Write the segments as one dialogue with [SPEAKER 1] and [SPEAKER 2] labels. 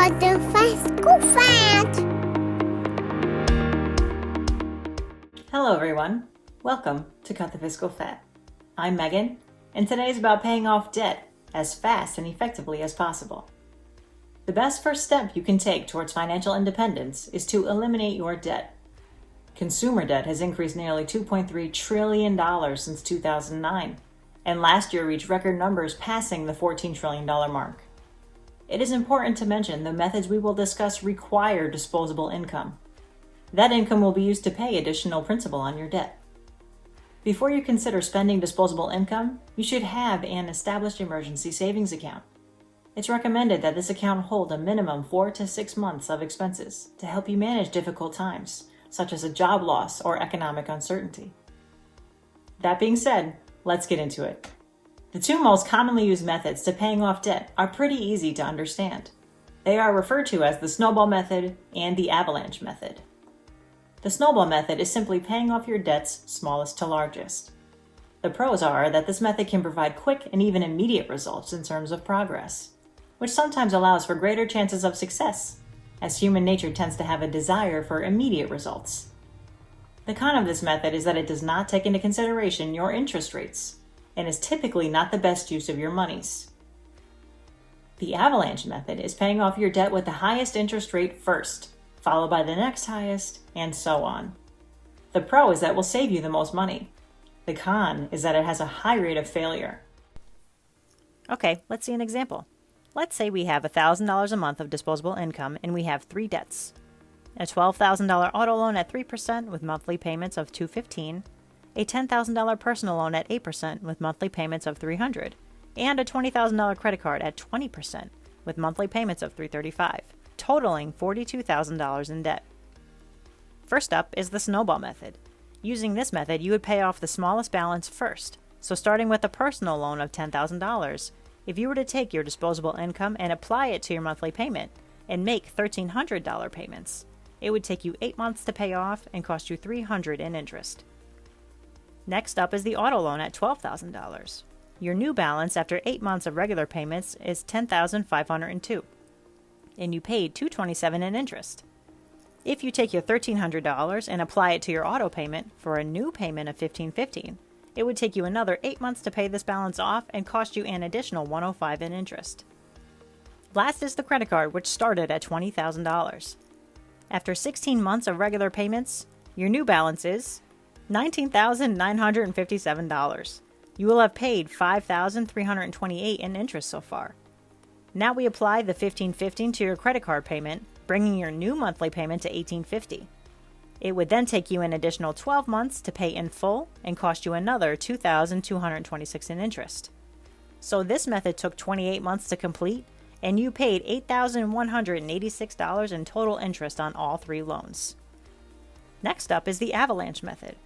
[SPEAKER 1] got the fiscal fat.
[SPEAKER 2] Hello everyone, welcome to Cut the Fiscal Fat. I'm Megan, and today is about paying off debt as fast and effectively as possible. The best first step you can take towards financial independence is to eliminate your debt. Consumer debt has increased nearly $2.3 trillion since 2009, and last year reached record numbers passing the $14 trillion mark. It is important to mention the methods we will discuss require disposable income. That income will be used to pay additional principal on your debt. Before you consider spending disposable income, you should have an established emergency savings account. It's recommended that this account hold a minimum 4 to 6 months of expenses to help you manage difficult times, such as a job loss or economic uncertainty. That being said, let's get into it. The two most commonly used methods to paying off debt are pretty easy to understand. They are referred to as the Snowball method and the Avalanche method. The Snowball method is simply paying off your debts smallest to largest. The pros are that this method can provide quick and even immediate results in terms of progress, which sometimes allows for greater chances of success, as human nature tends to have a desire for immediate results. The con of this method is that it does not take into consideration your interest rates, and is typically not the best use of your monies. The Avalanche method is paying off your debt with the highest interest rate first, followed by the next highest, and so on. The pro is that it will save you the most money. The con is that it has a high rate of failure. Okay, let's see an example. Let's say we have $1,000 a month of disposable income and we have 3 debts. A $12,000 auto loan at 3% with monthly payments of $215, a $10,000 personal loan at 8% with monthly payments of $300, and a $20,000 credit card at 20% with monthly payments of $335, totaling $42,000 in debt. First up is the Snowball method. Using this method, you would pay off the smallest balance first. So starting with a personal loan of $10,000, if you were to take your disposable income and apply it to your monthly payment and make $1,300 payments, it would take you 8 months to pay off and cost you $300 in interest. Next up is the auto loan at $12,000. Your new balance after 8 months of regular payments is $10,502, and you paid $227 in interest. If you take your $1,300 and apply it to your auto payment for a new payment of $1,515, it would take you another 8 months to pay this balance off and cost you an additional $105 in interest. Last is the credit card, which started at $20,000. After 16 months of regular payments, your new balance is $19,957. You will have paid $5,328 in interest so far. Now we apply the $1,515 to your credit card payment, bringing your new monthly payment to $1,850. It would then take you an additional 12 months to pay in full and cost you another $2,226 in interest. So this method took 28 months to complete, and you paid $8,186 in total interest on all 3 loans. Next up is the Avalanche method.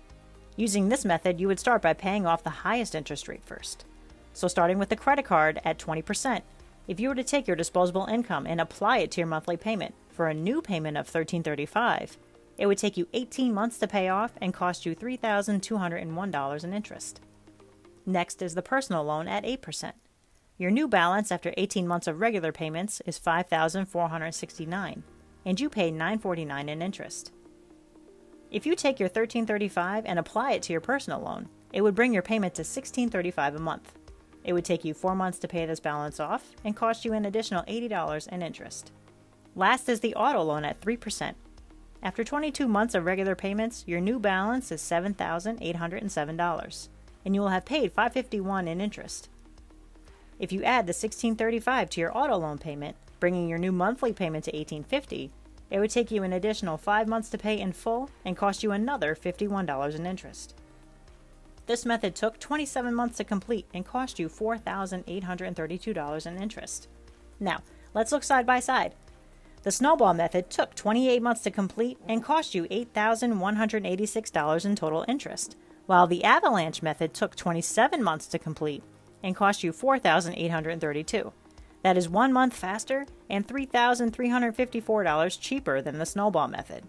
[SPEAKER 2] Using this method, you would start by paying off the highest interest rate first. So starting with the credit card at 20%, if you were to take your disposable income and apply it to your monthly payment for a new payment of $1,335, it would take you 18 months to pay off and cost you $3,201 in interest. Next is the personal loan at 8%. Your new balance after 18 months of regular payments is $5,469, and you paid $949 in interest. If you take your $1,335 and apply it to your personal loan, it would bring your payment to $1,635 a month. It would take you 4 months to pay this balance off and cost you an additional $80 in interest. Last is the auto loan at 3%. After 22 months of regular payments, your new balance is $7,807, and you will have paid $551 in interest. If you add the $1,635 to your auto loan payment, bringing your new monthly payment to $1,850, it would take you an additional 5 months to pay in full and cost you another $51 in interest. This method took 27 months to complete and cost you $4,832 in interest. Now, let's look side by side. The Snowball method took 28 months to complete and cost you $8,186 in total interest, while the Avalanche method took 27 months to complete and cost you $4,832. That is 1 month faster and $3,354 cheaper than the Snowball method.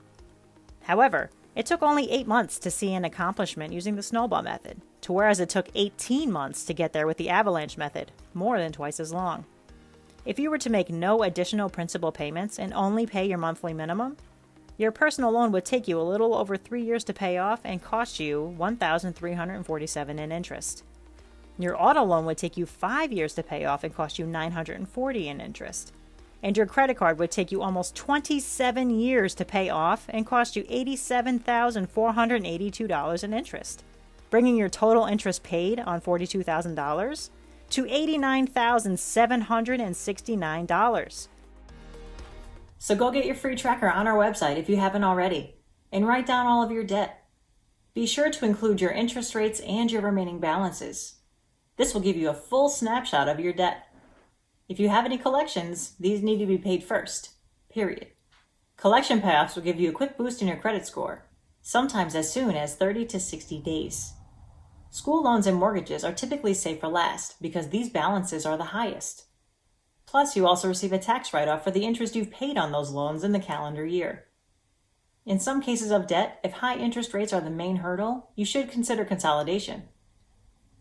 [SPEAKER 2] However, it took only 8 months to see an accomplishment using the Snowball method, to whereas it took 18 months to get there with the Avalanche method, more than twice as long. If you were to make no additional principal payments and only pay your monthly minimum, your personal loan would take you a little over 3 years to pay off and cost you $1,347 in interest. Your auto loan would take you 5 years to pay off and cost you $940 in interest. And your credit card would take you almost 27 years to pay off and cost you $87,482 in interest, bringing your total interest paid on $42,000 to $89,769. So go get your free tracker on our website if you haven't already, and write down all of your debt. Be sure to include your interest rates and your remaining balances. This will give you a full snapshot of your debt. If you have any collections, these need to be paid first, period. Collection payoffs will give you a quick boost in your credit score, sometimes as soon as 30 to 60 days. School loans and mortgages are typically saved for last because these balances are the highest. Plus, you also receive a tax write-off for the interest you've paid on those loans in the calendar year. In some cases of debt, if high interest rates are the main hurdle, you should consider consolidation.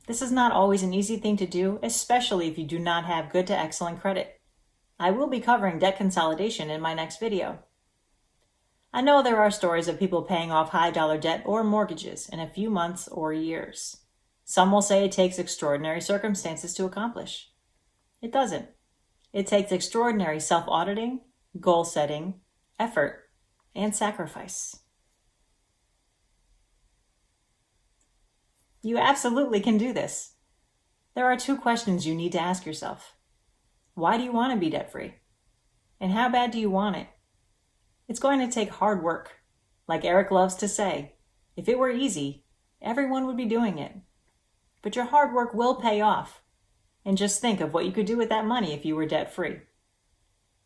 [SPEAKER 2] This is not always an easy thing to do, especially if you do not have good to excellent credit. I will be covering debt consolidation in my next video. I know there are stories of people paying off high-dollar debt or mortgages in a few months or years. Some will say it takes extraordinary circumstances to accomplish. It doesn't. It takes extraordinary self-auditing, goal-setting, effort, and sacrifice. You absolutely can do this. There are 2 questions you need to ask yourself. Why do you want to be debt-free? And how bad do you want it? It's going to take hard work. Like Eric loves to say, if it were easy, everyone would be doing it. But your hard work will pay off. And just think of what you could do with that money if you were debt-free.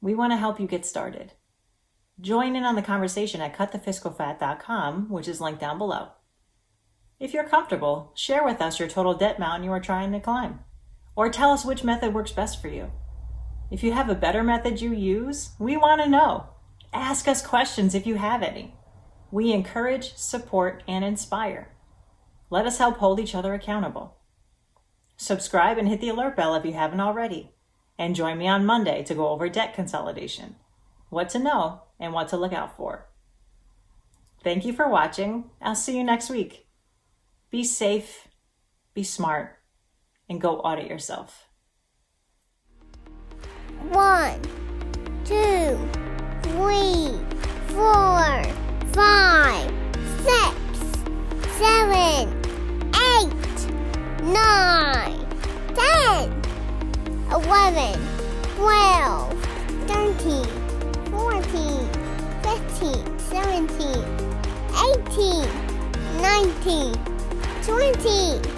[SPEAKER 2] We want to help you get started. Join in on the conversation at cutthefiscalfat.com, which is linked down below. If you're comfortable, share with us your total debt mountain you are trying to climb, or tell us which method works best for you. If you have a better method you use, we want to know. Ask us questions if you have any. We encourage, support, and inspire. Let us help hold each other accountable. Subscribe and hit the alert bell if you haven't already. And join me on Monday to go over debt consolidation, what to know and what to look out for. Thank you for watching. I'll see you next week. Be safe, be smart, and go audit yourself.
[SPEAKER 1] 1, 2, 3, 4, 5, 6, 7, 8, 9, 10, 11, 12, 13, 14, 15, 17, 18, 19, 20.